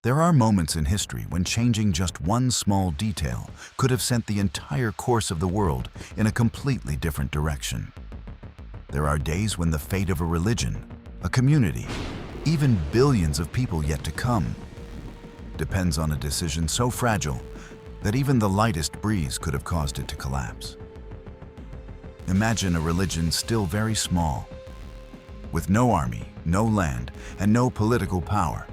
There are moments in history when changing just one small detail could have sent the entire course of the world in a completely different direction. There are days when the fate of a religion, a community, even billions of people yet to come, depends on a decision so fragile that even the lightest breeze could have caused it to collapse. Imagine a religion still very small, with no army, no land, and no political power.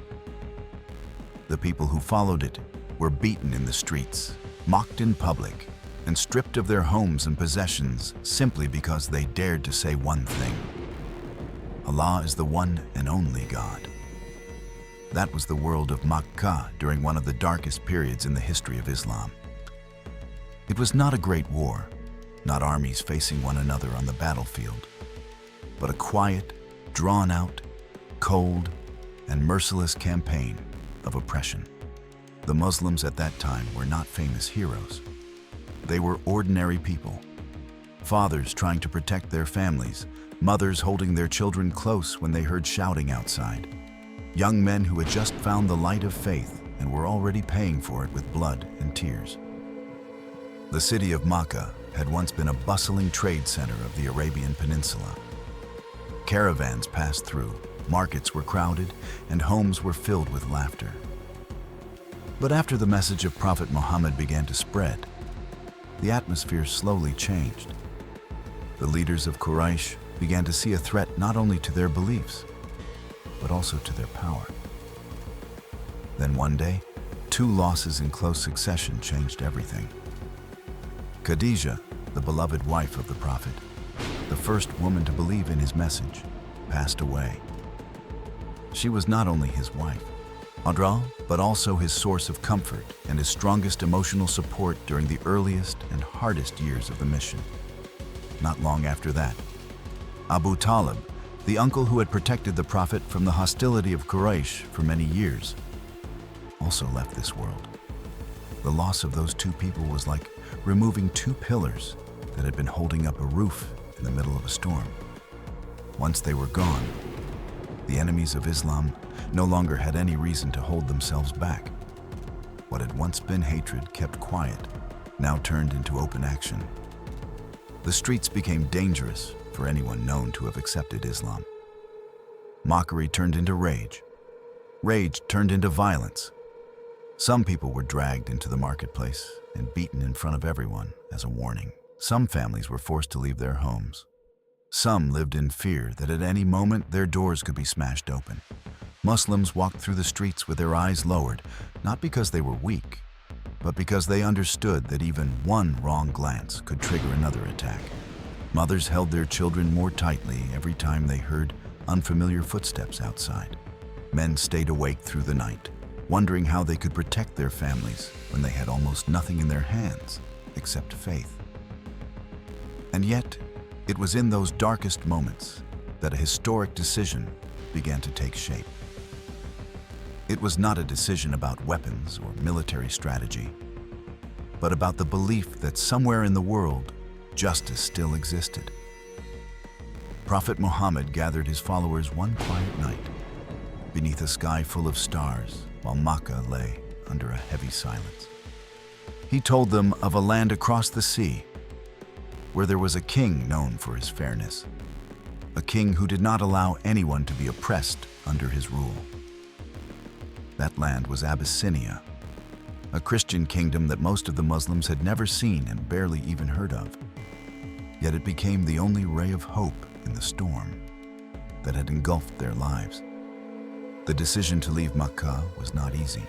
The people who followed it were beaten in the streets, mocked in public, and stripped of their homes and possessions simply because they dared to say one thing: Allah is the one and only God. That was the world of Makkah during one of the darkest periods in the history of Islam. It was not a great war, not armies facing one another on the battlefield, but a quiet, drawn-out, cold, and merciless campaign of oppression. The Muslims at that time were not famous heroes. They were ordinary people, fathers trying to protect their families, mothers holding their children close when they heard shouting outside, young men who had just found the light of faith and were already paying for it with blood and tears. The city of Makkah had once been a bustling trade center of the Arabian Peninsula. Caravans passed through, markets were crowded, and homes were filled with laughter. But after the message of Prophet Muhammad began to spread, the atmosphere slowly changed. The leaders of Quraysh began to see a threat not only to their beliefs, but also to their power. Then one day, 2 losses in close succession changed everything. Khadijah, the beloved wife of the Prophet, the first woman to believe in his message, passed away. She was not only his wife, Hijrah, but also his source of comfort and his strongest emotional support during the earliest and hardest years of the mission. Not long after that, Abu Talib, the uncle who had protected the Prophet from the hostility of Quraysh for many years, also left this world. The loss of those 2 people was like removing 2 pillars that had been holding up a roof in the middle of a storm. Once they were gone, the enemies of Islam no longer had any reason to hold themselves back. What had once been hatred kept quiet, now turned into open action. The streets became dangerous for anyone known to have accepted Islam. Mockery turned into rage. Rage turned into violence. Some people were dragged into the marketplace and beaten in front of everyone as a warning. Some families were forced to leave their homes. Some lived in fear that at any moment their doors could be smashed open. Muslims walked through the streets with their eyes lowered, not because they were weak, but because they understood that even one wrong glance could trigger another attack. Mothers held their children more tightly every time they heard unfamiliar footsteps outside. Men stayed awake through the night, wondering how they could protect their families when they had almost nothing in their hands except faith. And yet, it was in those darkest moments that a historic decision began to take shape. It was not a decision about weapons or military strategy, but about the belief that somewhere in the world, justice still existed. Prophet Muhammad gathered his followers one quiet night, beneath a sky full of stars, while Makkah lay under a heavy silence. He told them of a land across the sea, where there was a king known for his fairness, a king who did not allow anyone to be oppressed under his rule. That land was Abyssinia, a Christian kingdom that most of the Muslims had never seen and barely even heard of. Yet it became the only ray of hope in the storm that had engulfed their lives. The decision to leave Makkah was not easy.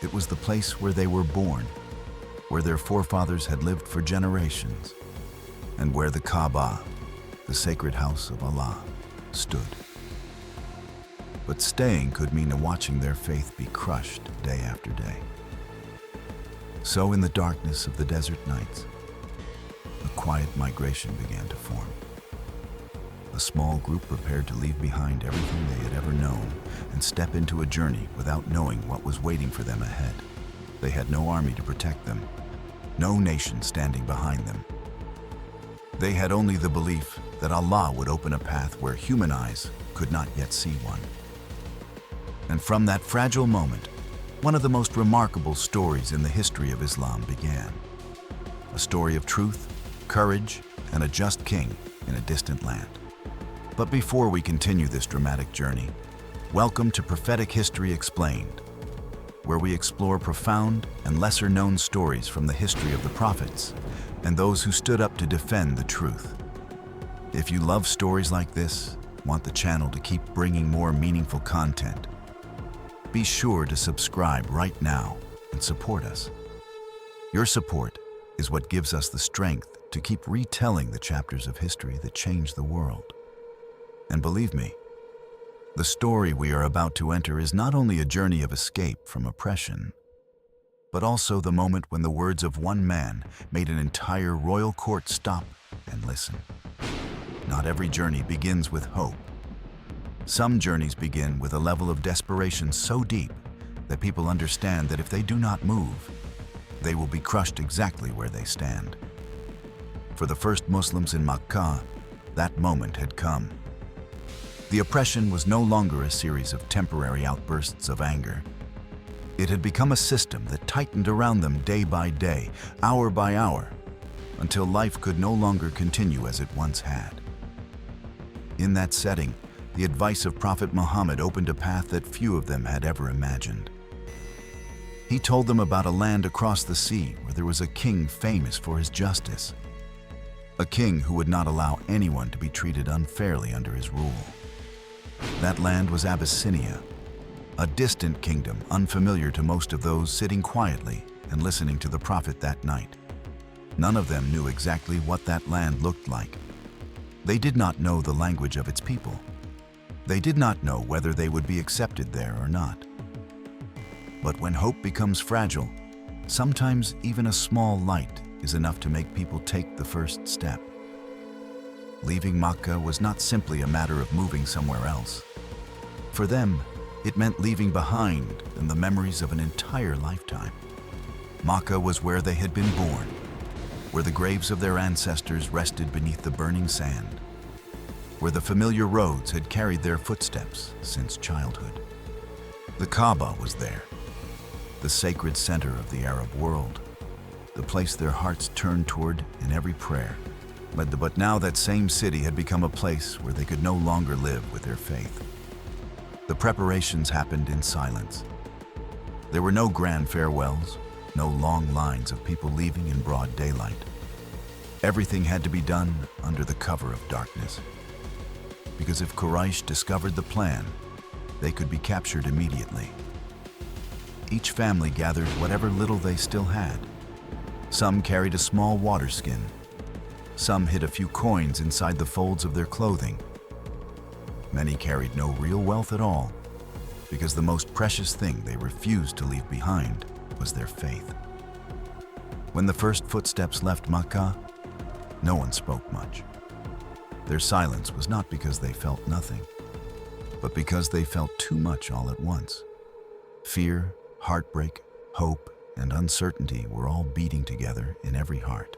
It was the place where they were born, where their forefathers had lived for generations, and where the Kaaba, the sacred house of Allah, stood. But staying could mean watching their faith be crushed day after day. So in the darkness of the desert nights, a quiet migration began to form. A small group prepared to leave behind everything they had ever known and step into a journey without knowing what was waiting for them ahead. They had no army to protect them, no nation standing behind them. They had only the belief that Allah would open a path where human eyes could not yet see one. And from that fragile moment, one of the most remarkable stories in the history of Islam began. A story of truth, courage, and a just king in a distant land. But before we continue this dramatic journey, welcome to Prophetic History Explained, where we explore profound and lesser-known stories from the history of the prophets and those who stood up to defend the truth. If you love stories like this, want the channel to keep bringing more meaningful content, be sure to subscribe right now and support us. Your support is what gives us the strength to keep retelling the chapters of history that changed the world. And believe me, the story we are about to enter is not only a journey of escape from oppression, but also the moment when the words of one man made an entire royal court stop and listen. Not every journey begins with hope. Some journeys begin with a level of desperation so deep that people understand that if they do not move, they will be crushed exactly where they stand. For the first Muslims in Makkah, that moment had come. The oppression was no longer a series of temporary outbursts of anger. It had become a system that tightened around them day by day, hour by hour, until life could no longer continue as it once had. In that setting, the advice of Prophet Muhammad opened a path that few of them had ever imagined. He told them about a land across the sea where there was a king famous for his justice. A king who would not allow anyone to be treated unfairly under his rule. That land was Abyssinia, a distant kingdom unfamiliar to most of those sitting quietly and listening to the prophet that night. None of them knew exactly what that land looked like. They did not know the language of its people. They did not know whether they would be accepted there or not. But when hope becomes fragile, sometimes even a small light is enough to make people take the first step. Leaving Makkah was not simply a matter of moving somewhere else. For them, it meant leaving behind the memories of an entire lifetime. Makkah was where they had been born, where the graves of their ancestors rested beneath the burning sand, where the familiar roads had carried their footsteps since childhood. The Kaaba was there, the sacred center of the Arab world, the place their hearts turned toward in every prayer. But now that same city had become a place where they could no longer live with their faith. The preparations happened in silence. There were no grand farewells, no long lines of people leaving in broad daylight. Everything had to be done under the cover of darkness. Because if Quraysh discovered the plan, they could be captured immediately. Each family gathered whatever little they still had. Some carried a small water skin. Some hid a few coins inside the folds of their clothing. Many carried no real wealth at all, because the most precious thing they refused to leave behind was their faith. When the first footsteps left Makkah, no one spoke much. Their silence was not because they felt nothing, but because they felt too much all at once. Fear, heartbreak, hope, and uncertainty were all beating together in every heart.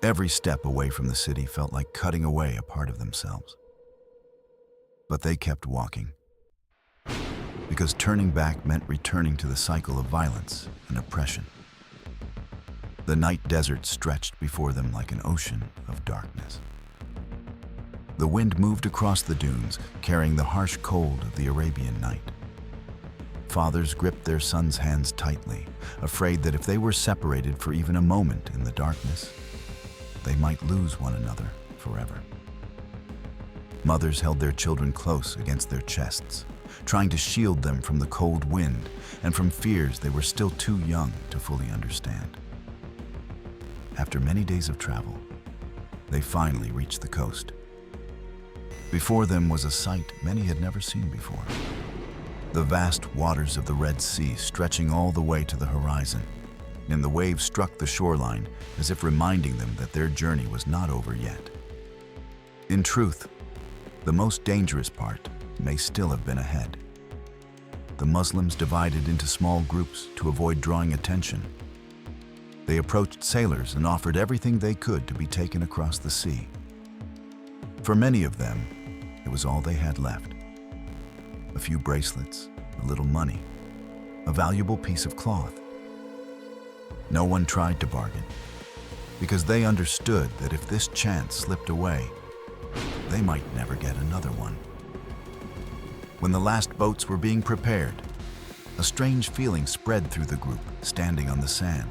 Every step away from the city felt like cutting away a part of themselves. But they kept walking, because turning back meant returning to the cycle of violence and oppression. The night desert stretched before them like an ocean of darkness. The wind moved across the dunes, carrying the harsh cold of the Arabian night. Fathers gripped their sons' hands tightly, afraid that if they were separated for even a moment in the darkness, they might lose one another forever. Mothers held their children close against their chests, trying to shield them from the cold wind and from fears they were still too young to fully understand. After many days of travel, they finally reached the coast. Before them was a sight many had never seen before. The vast waters of the Red Sea stretching all the way to the horizon, and the waves struck the shoreline as if reminding them that their journey was not over yet. In truth, the most dangerous part may still have been ahead. The Muslims divided into small groups to avoid drawing attention. They approached sailors and offered everything they could to be taken across the sea. For many of them, it was all they had left. A few bracelets, a little money, a valuable piece of cloth. No one tried to bargain, because they understood that if this chance slipped away, they might never get another one. When the last boats were being prepared, a strange feeling spread through the group standing on the sand.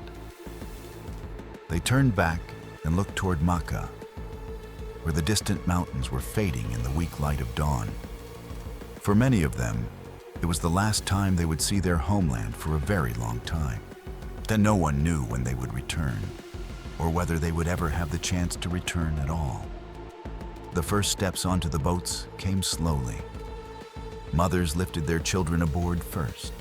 They turned back and looked toward Makkah, where the distant mountains were fading in the weak light of dawn. For many of them, it was the last time they would see their homeland for a very long time. Then no one knew when they would return, or whether they would ever have the chance to return at all. The first steps onto the boats came slowly. Mothers lifted their children aboard first.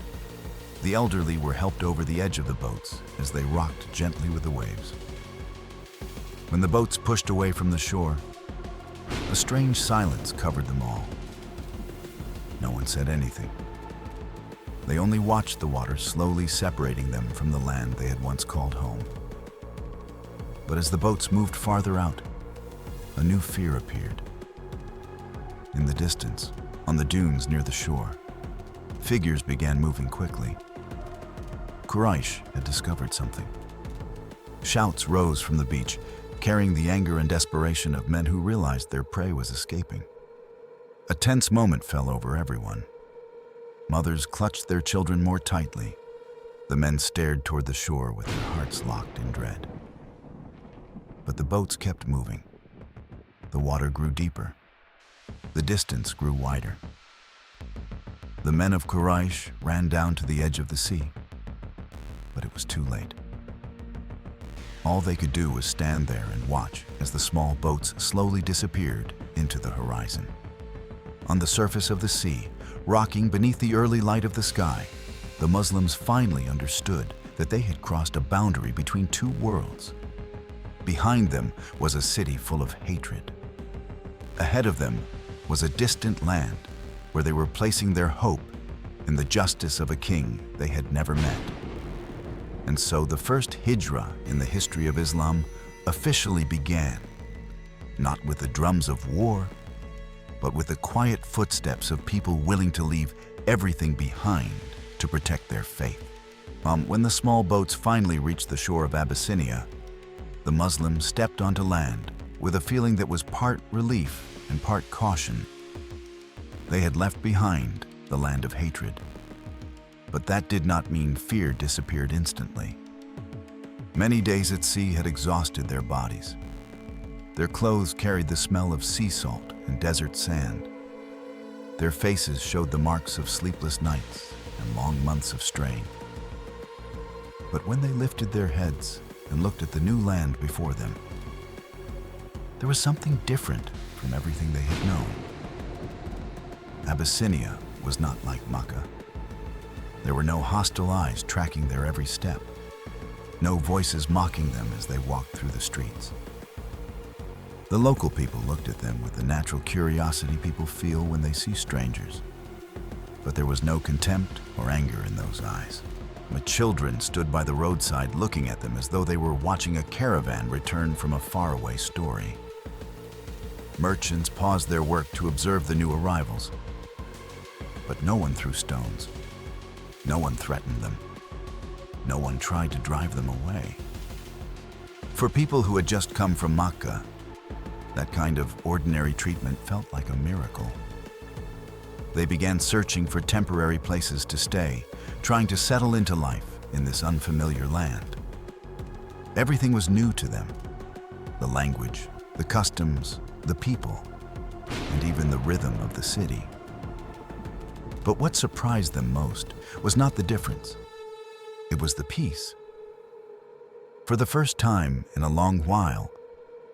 The elderly were helped over the edge of the boats as they rocked gently with the waves. When the boats pushed away from the shore, a strange silence covered them all. No one said anything. They only watched the water slowly separating them from the land they had once called home. But as the boats moved farther out, a new fear appeared. In the distance, on the dunes near the shore, figures began moving quickly. Quraysh had discovered something. Shouts rose from the beach, carrying the anger and desperation of men who realized their prey was escaping. A tense moment fell over everyone. Mothers clutched their children more tightly. The men stared toward the shore with their hearts locked in dread. But the boats kept moving. The water grew deeper. The distance grew wider. The men of Quraysh ran down to the edge of the sea, but it was too late. All they could do was stand there and watch as the small boats slowly disappeared into the horizon. On the surface of the sea, rocking beneath the early light of the sky, the Muslims finally understood that they had crossed a boundary between two worlds. Behind them was a city full of hatred. Ahead of them was a distant land where they were placing their hope in the justice of a king they had never met. And so the first Hijrah in the history of Islam officially began, not with the drums of war, but with the quiet footsteps of people willing to leave everything behind to protect their faith. When the small boats finally reached the shore of Abyssinia, the Muslims stepped onto land with a feeling that was part relief and part caution. They had left behind the land of hatred. But that did not mean fear disappeared instantly. Many days at sea had exhausted their bodies. Their clothes carried the smell of sea salt and desert sand. Their faces showed the marks of sleepless nights and long months of strain. But when they lifted their heads and looked at the new land before them, there was something different from everything they had known. Abyssinia was not like Makkah. There were no hostile eyes tracking their every step, no voices mocking them as they walked through the streets. The local people looked at them with the natural curiosity people feel when they see strangers. But there was no contempt or anger in those eyes. The children stood by the roadside looking at them as though they were watching a caravan return from a faraway story. Merchants paused their work to observe the new arrivals. But no one threw stones. No one threatened them. No one tried to drive them away. For people who had just come from Makkah, that kind of ordinary treatment felt like a miracle. They began searching for temporary places to stay, trying to settle into life in this unfamiliar land. Everything was new to them: the language, the customs, the people, and even the rhythm of the city. But what surprised them most was not the difference. It was the peace. For the first time in a long while,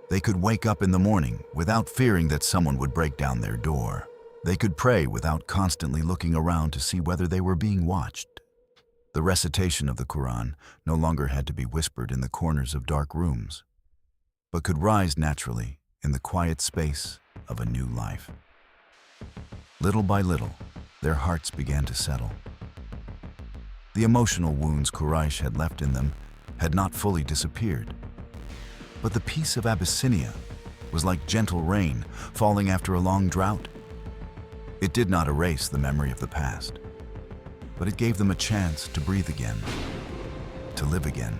they could wake up in the morning without fearing that someone would break down their door. They could pray without constantly looking around to see whether they were being watched. The recitation of the Quran no longer had to be whispered in the corners of dark rooms, but could rise naturally in the quiet space of a new life. Little by little, their hearts began to settle. The emotional wounds Quraysh had left in them had not fully disappeared. But the peace of Abyssinia was like gentle rain falling after a long drought. It did not erase the memory of the past, but it gave them a chance to breathe again, to live again,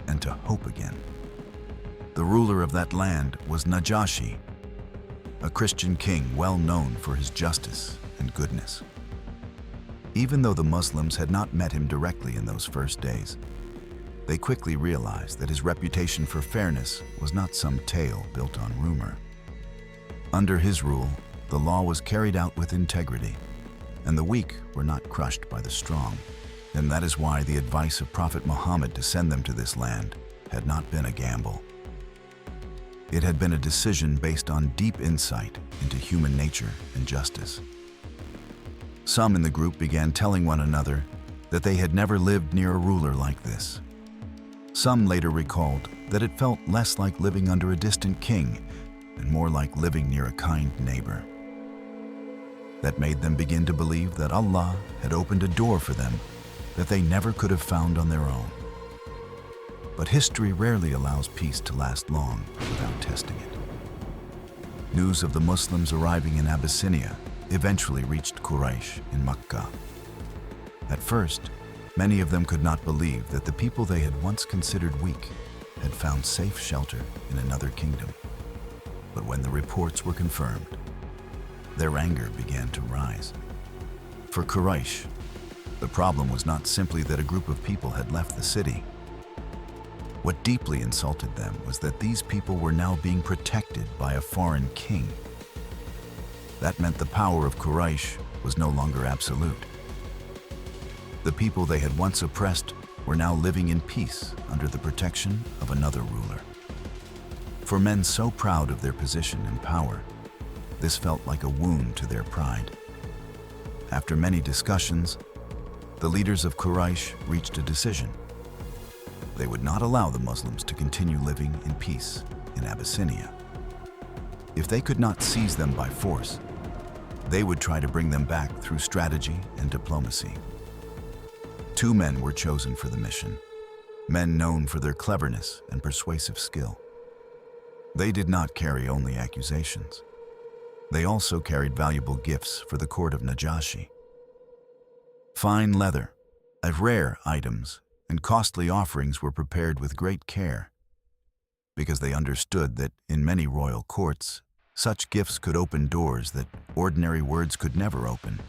and to hope again. The ruler of that land was Najashi, a Christian king well known for his justice and goodness. Even though the Muslims had not met him directly in those first days, they quickly realized that his reputation for fairness was not some tale built on rumor. Under his rule, the law was carried out with integrity, and the weak were not crushed by the strong. And that is why the advice of Prophet Muhammad to send them to this land had not been a gamble. It had been a decision based on deep insight into human nature and justice. Some in the group began telling one another that they had never lived near a ruler like this. Some later recalled that it felt less like living under a distant king and more like living near a kind neighbor. That made them begin to believe that Allah had opened a door for them that they never could have found on their own. But history rarely allows peace to last long without testing it. News of the Muslims arriving in Abyssinia eventually reached Quraysh in Makkah. At first, many of them could not believe that the people they had once considered weak had found safe shelter in another kingdom. But when the reports were confirmed, their anger began to rise. For Quraysh, the problem was not simply that a group of people had left the city. What deeply insulted them was that these people were now being protected by a foreign king. That meant the power of Quraysh was no longer absolute. The people they had once oppressed were now living in peace under the protection of another ruler. For men so proud of their position and power, this felt like a wound to their pride. After many discussions, the leaders of Quraysh reached a decision. They would not allow the Muslims to continue living in peace in Abyssinia. If they could not seize them by force, they would try to bring them back through strategy and diplomacy. 2 men were chosen for the mission, men known for their cleverness and persuasive skill. They did not carry only accusations. They also carried valuable gifts for the court of Najashi. Fine leather, rare items, and costly offerings were prepared with great care, because they understood that in many royal courts, such gifts could open doors that ordinary words could never open.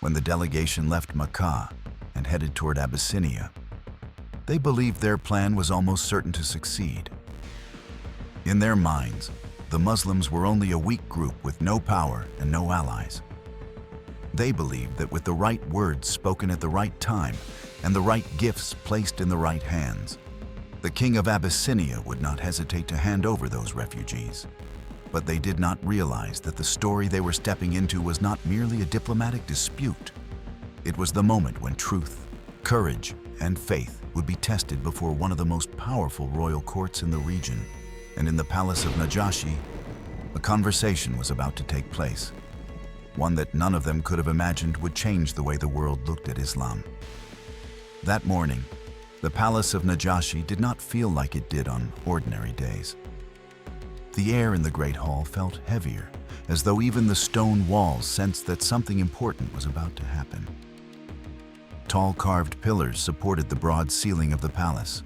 When the delegation left Makkah and headed toward Abyssinia, they believed their plan was almost certain to succeed. In their minds, the Muslims were only a weak group with no power and no allies. They believed that with the right words spoken at the right time and the right gifts placed in the right hands, the king of Abyssinia would not hesitate to hand over those refugees. But they did not realize that the story they were stepping into was not merely a diplomatic dispute. It was the moment when truth, courage, and faith would be tested before one of the most powerful royal courts in the region. And in the palace of Najashi, a conversation was about to take place, one that none of them could have imagined would change the way the world looked at Islam. That morning, the palace of Najashi did not feel like it did on ordinary days. The air in the great hall felt heavier, as though even the stone walls sensed that something important was about to happen. Tall carved pillars supported the broad ceiling of the palace.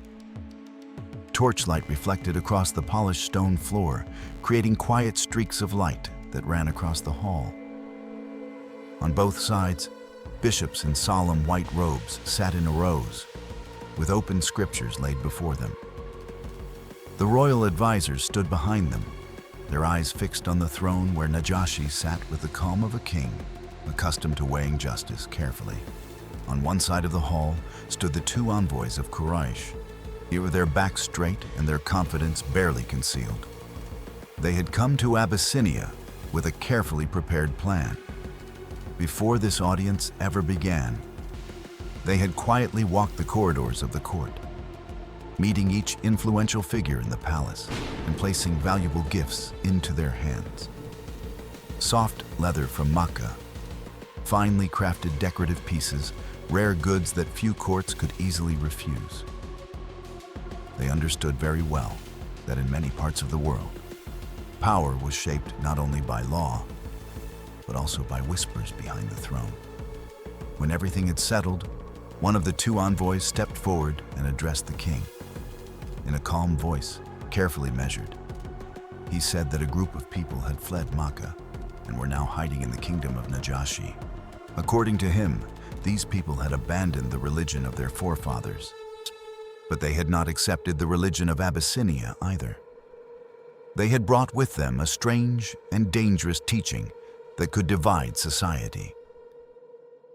Torchlight reflected across the polished stone floor, creating quiet streaks of light that ran across the hall. On both sides, bishops in solemn white robes sat in rows, with open scriptures laid before them. The royal advisors stood behind them, their eyes fixed on the throne where Najashi sat with the calm of a king, accustomed to weighing justice carefully. On one side of the hall stood the 2 envoys of Quraysh, here their backs straight and their confidence barely concealed. They had come to Abyssinia with a carefully prepared plan. Before this audience ever began, they had quietly walked the corridors of the court, meeting each influential figure in the palace and placing valuable gifts into their hands. Soft leather from Makkah, finely crafted decorative pieces, rare goods that few courts could easily refuse. They understood very well that in many parts of the world, power was shaped not only by law, but also by whispers behind the throne. When everything had settled, one of the two envoys stepped forward and addressed the king. In a calm voice, carefully measured, he said that a group of people had fled Makkah and were now hiding in the kingdom of Najashi. According to him, these people had abandoned the religion of their forefathers, but they had not accepted the religion of Abyssinia either. They had brought with them a strange and dangerous teaching that could divide society.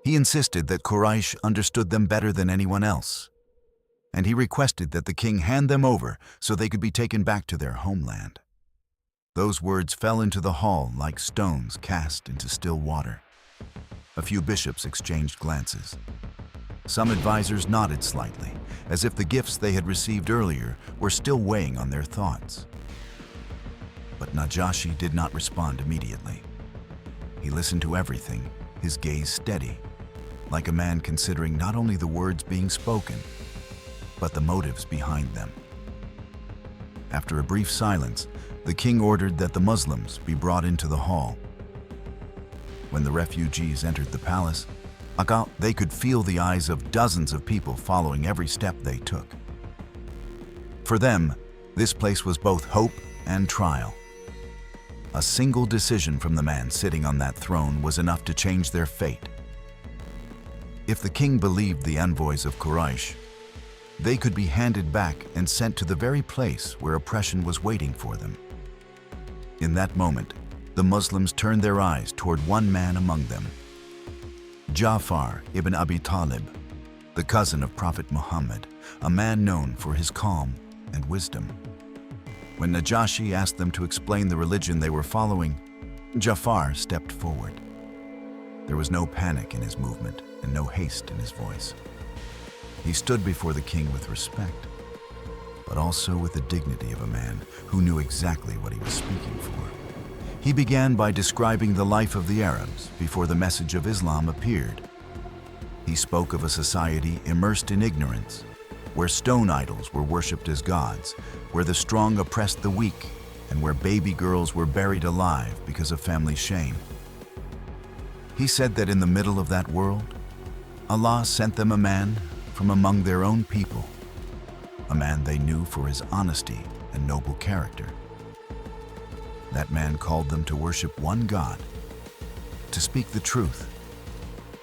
He insisted that Quraysh understood them better than anyone else, and he requested that the king hand them over so they could be taken back to their homeland. Those words fell into the hall like stones cast into still water. A few bishops exchanged glances. Some advisors nodded slightly, as if the gifts they had received earlier were still weighing on their thoughts. But Najashi did not respond immediately. He listened to everything, his gaze steady, like a man considering not only the words being spoken, but the motives behind them. After a brief silence, the king ordered that the Muslims be brought into the hall. When the refugees entered the palace, they could feel the eyes of dozens of people following every step they took. For them, this place was both hope and trial. A single decision from the man sitting on that throne was enough to change their fate. If the king believed the envoys of Quraysh, they could be handed back and sent to the very place where oppression was waiting for them. In that moment, the Muslims turned their eyes toward one man among them, Jaafar ibn Abi Talib, the cousin of Prophet Muhammad, a man known for his calm and wisdom. When Najashi asked them to explain the religion they were following, Jaafar stepped forward. There was no panic in his movement and no haste in his voice. He stood before the king with respect, but also with the dignity of a man who knew exactly what he was speaking for. He began by describing the life of the Arabs before the message of Islam appeared. He spoke of a society immersed in ignorance, where stone idols were worshipped as gods, where the strong oppressed the weak, and where baby girls were buried alive because of family shame. He said that in the middle of that world, Allah sent them a man from among their own people, a man they knew for his honesty and noble character. That man called them to worship one God, to speak the truth,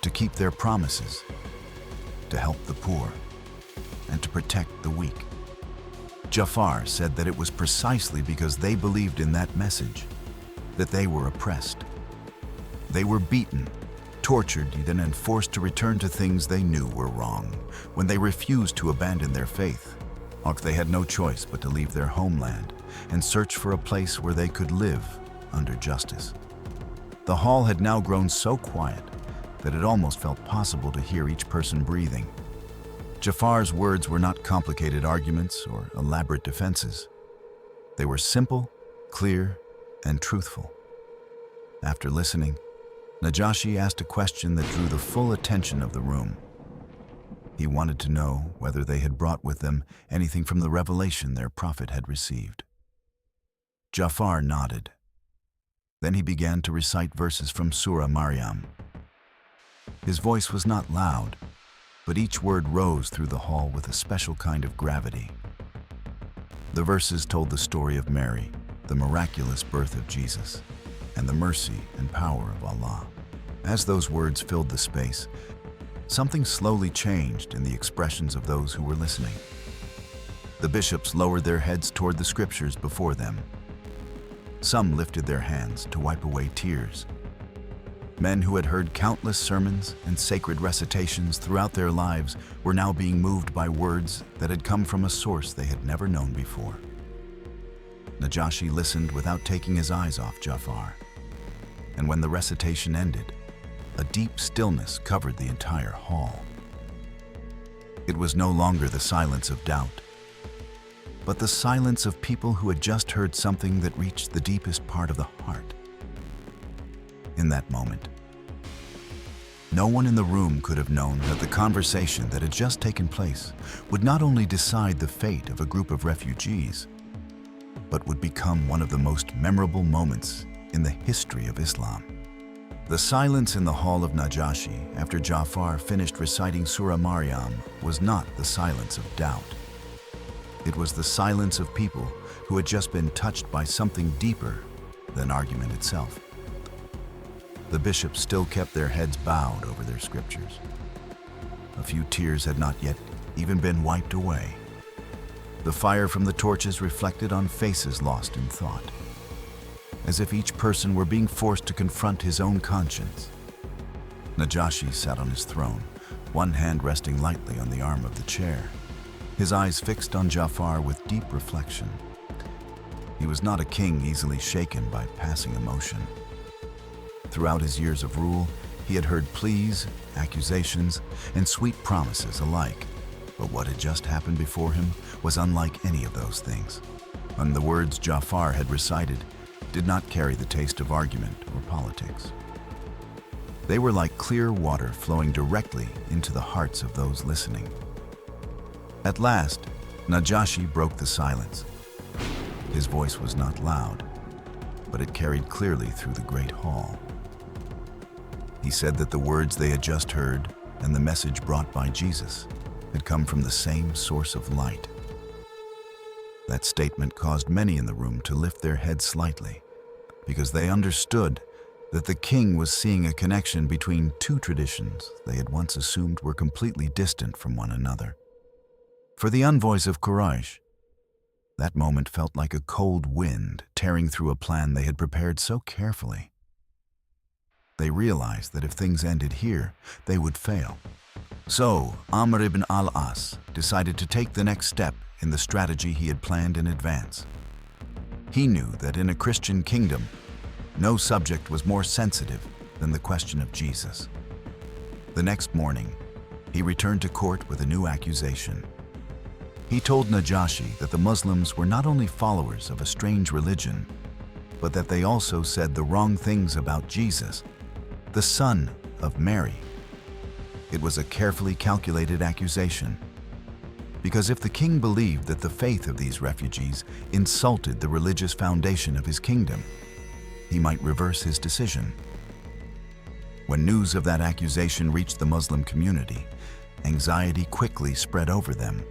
to keep their promises, to help the poor, and to protect the weak. Jaafar said that it was precisely because they believed in that message that they were oppressed. They were beaten, tortured, and forced to return to things they knew were wrong. When they refused to abandon their faith, they had no choice but to leave their homeland and search for a place where they could live under justice. The hall had now grown so quiet that it almost felt possible to hear each person breathing. Jaafar's words were not complicated arguments or elaborate defenses. They were simple, clear, and truthful. After listening, Najashi asked a question that drew the full attention of the room. He wanted to know whether they had brought with them anything from the revelation their prophet had received. Jaafar nodded. Then he began to recite verses from Surah Maryam. His voice was not loud, but each word rose through the hall with a special kind of gravity. The verses told the story of Mary, the miraculous birth of Jesus, and the mercy and power of Allah. As those words filled the space, something slowly changed in the expressions of those who were listening. The bishops lowered their heads toward the scriptures before them. Some lifted their hands to wipe away tears. Men who had heard countless sermons and sacred recitations throughout their lives were now being moved by words that had come from a source they had never known before. Najashi listened without taking his eyes off Jaafar, and when the recitation ended, a deep stillness covered the entire hall. It was no longer the silence of doubt, but the silence of people who had just heard something that reached the deepest part of the heart. In that moment, no one in the room could have known that the conversation that had just taken place would not only decide the fate of a group of refugees, but would become one of the most memorable moments in the history of Islam. The silence in the hall of Najashi after Jaafar finished reciting Surah Maryam was not the silence of doubt. It was the silence of people who had just been touched by something deeper than argument itself. The bishops still kept their heads bowed over their scriptures. A few tears had not yet even been wiped away. The fire from the torches reflected on faces lost in thought, as if each person were being forced to confront his own conscience. Najashi sat on his throne, one hand resting lightly on the arm of the chair, his eyes fixed on Jaafar with deep reflection. He was not a king easily shaken by passing emotion. Throughout his years of rule, he had heard pleas, accusations, and sweet promises alike. But what had just happened before him was unlike any of those things. And the words Jaafar had recited did not carry the taste of argument or politics. They were like clear water flowing directly into the hearts of those listening. At last, Najashi broke the silence. His voice was not loud, but it carried clearly through the great hall. He said that the words they had just heard and the message brought by Jesus had come from the same source of light. That statement caused many in the room to lift their heads slightly, because they understood that the king was seeing a connection between two traditions they had once assumed were completely distant from one another. For the envoys of Quraysh, that moment felt like a cold wind tearing through a plan they had prepared so carefully. They realized that if things ended here, they would fail. So, Amr ibn al-As decided to take the next step in the strategy he had planned in advance. He knew that in a Christian kingdom, no subject was more sensitive than the question of Jesus. The next morning, he returned to court with a new accusation. He told Najashi that the Muslims were not only followers of a strange religion, but that they also said the wrong things about Jesus, the son of Mary. It was a carefully calculated accusation, because if the king believed that the faith of these refugees insulted the religious foundation of his kingdom, he might reverse his decision. When news of that accusation reached the Muslim community, anxiety quickly spread over them.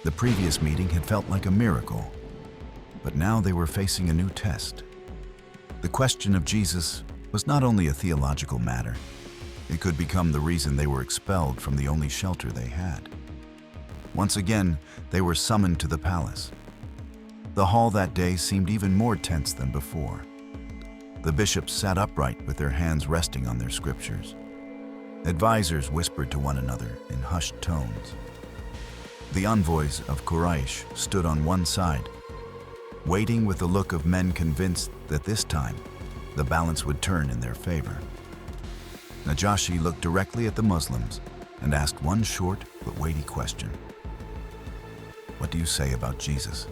The previous meeting had felt like a miracle, but now they were facing a new test. The question of Jesus was not only a theological matter, it could become the reason they were expelled from the only shelter they had. Once again, they were summoned to the palace. The hall that day seemed even more tense than before. The bishops sat upright with their hands resting on their scriptures. Advisors whispered to one another in hushed tones. The envoys of Quraysh stood on one side, waiting with the look of men convinced that this time the balance would turn in their favor. Najashi looked directly at the Muslims and asked one short but weighty question. What do you say about Jesus,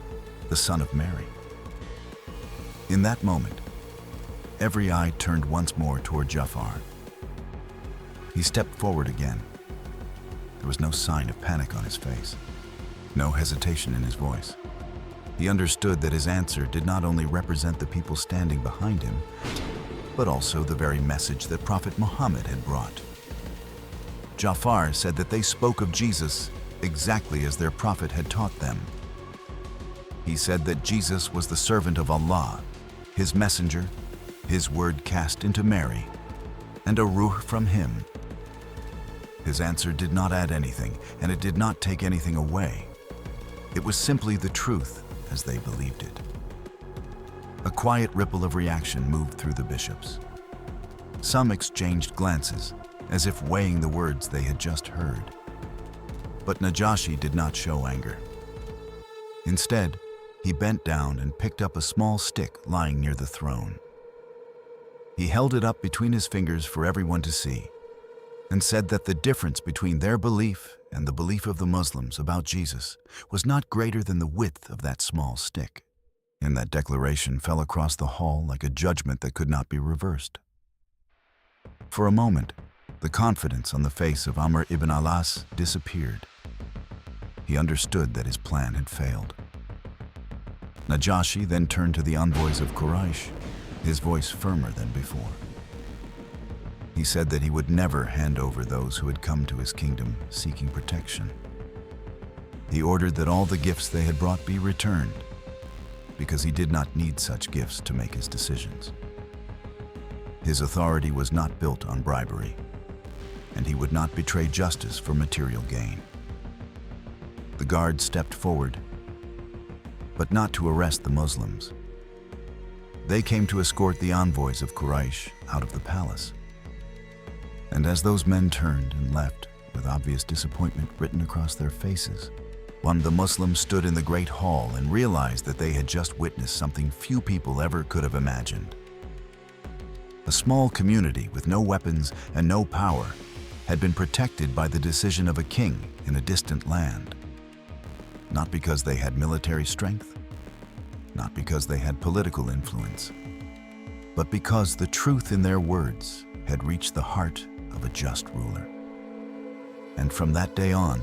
the son of Mary? In that moment, every eye turned once more toward Jaafar. He stepped forward again. There was no sign of panic on his face, no hesitation in his voice. He understood that his answer did not only represent the people standing behind him, but also the very message that Prophet Muhammad had brought. Jaafar said that they spoke of Jesus exactly as their prophet had taught them. He said that Jesus was the servant of Allah, his messenger, his word cast into Mary, and a ruh from him. His answer did not add anything, and it did not take anything away. It was simply the truth as they believed it. A quiet ripple of reaction moved through the bishops. Some exchanged glances, as if weighing the words they had just heard. But Najashi did not show anger. Instead, he bent down and picked up a small stick lying near the throne. He held it up between his fingers for everyone to see, and said that the difference between their belief and the belief of the Muslims about Jesus was not greater than the width of that small stick. And that declaration fell across the hall like a judgment that could not be reversed. For a moment, the confidence on the face of Amr ibn al-As disappeared. He understood that his plan had failed. Najashi then turned to the envoys of Quraysh, his voice firmer than before. He said that he would never hand over those who had come to his kingdom seeking protection. He ordered that all the gifts they had brought be returned, because he did not need such gifts to make his decisions. His authority was not built on bribery, and he would not betray justice for material gain. The guards stepped forward, but not to arrest the Muslims. They came to escort the envoys of Quraysh out of the palace. And as those men turned and left, with obvious disappointment written across their faces, one of the Muslims stood in the great hall and realized that they had just witnessed something few people ever could have imagined. A small community with no weapons and no power had been protected by the decision of a king in a distant land. Not because they had military strength, not because they had political influence, but because the truth in their words had reached the heart of a just ruler. And from that day on,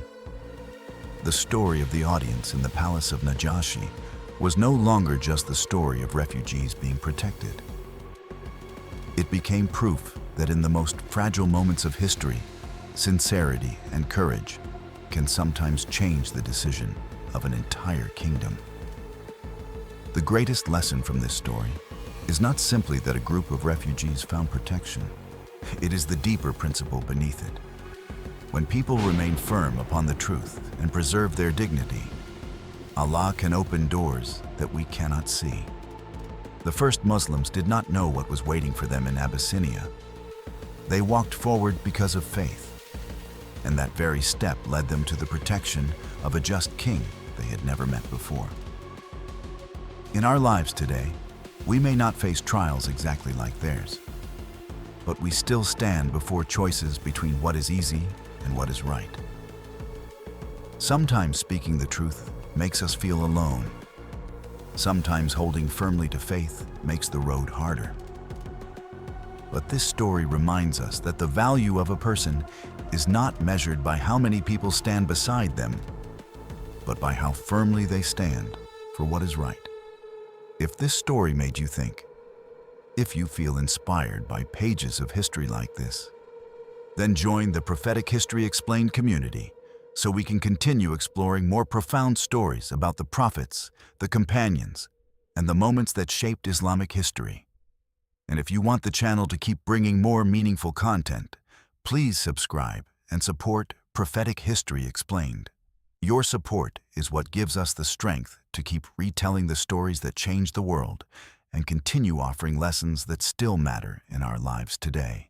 the story of the audience in the palace of Najashi was no longer just the story of refugees being protected. It became proof that in the most fragile moments of history, sincerity and courage can sometimes change the decision of an entire kingdom. The greatest lesson from this story is not simply that a group of refugees found protection. It is the deeper principle beneath it. When people remain firm upon the truth and preserve their dignity, Allah can open doors that we cannot see. The first Muslims did not know what was waiting for them in Abyssinia. They walked forward because of faith, and that very step led them to the protection of a just king they had never met before. In our lives today, we may not face trials exactly like theirs, but we still stand before choices between what is easy and what is right. Sometimes speaking the truth makes us feel alone. Sometimes holding firmly to faith makes the road harder. But this story reminds us that the value of a person is not measured by how many people stand beside them, but by how firmly they stand for what is right. If this story made you think, if you feel inspired by pages of history like this, then join the Prophetic History Explained community so we can continue exploring more profound stories about the prophets, the companions, and the moments that shaped Islamic history. And if you want the channel to keep bringing more meaningful content, please subscribe and support Prophetic History Explained. Your support is what gives us the strength to keep retelling the stories that changed the world and continue offering lessons that still matter in our lives today.